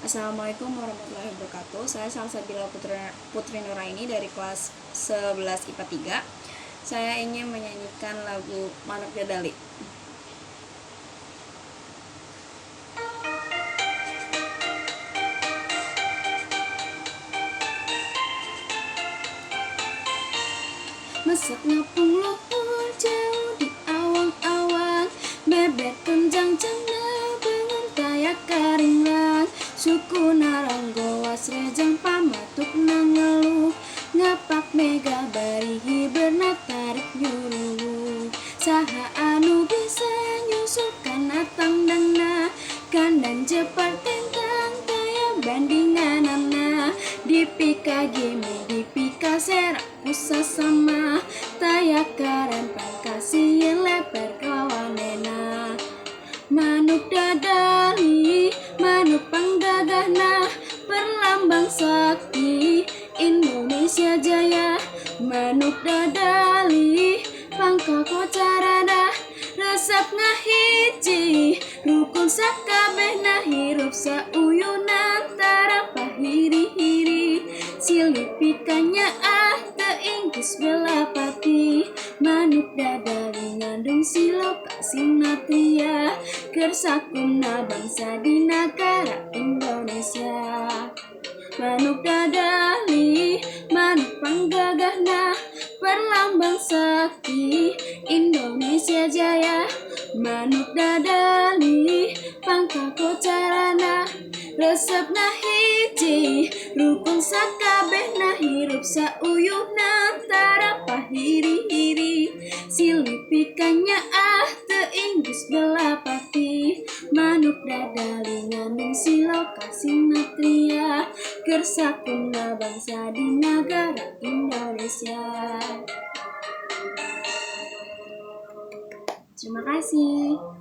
Assalamualaikum warahmatullahi wabarakatuh. Saya Salsabila Putri Nuraini dari kelas 11 IPA 3. Saya ingin menyanyikan lagu Manuk Dadali. Masak ngapung lopor jauh di awang-awang, bebek kenjang-jang bangun kayak karinglan. Suku naranggo wasrejang pamatuk nangeluh, ngapak mega barihi bernatarik nyuruh. Saha anu bisa nyusukan atang dana, kandan jepar tentang kaya bandingan anak. Dipika gimi dipika serak usah sama, tayakaran pangkasi lebar kawanena. Manuk dadali, manuk panggagahna, perlambang sakti Indonesia Jaya. Manuk dadali, pangka kocarana, resep ngahiji, rukun sakabehna hirup sauyunan tarapa hiri-hiri. Silipikanya teingkis belapati, manuk dadali ngandung siloka sinatria, kersakuna bangsa di negara Indonesia. Manuk dadali, manuk panggagahna, perlambang sakti Indonesia Jaya. Manuk dadali, pangka kocarana, resepna hiji, rukun sakabehna hirup sauyuhna tarapa hiri-hiri. Silipikanya teinggus belapati, manuk dadali ngandung siloka sinatria, kersakuna bangsa di negara Indonesia. Terima kasih.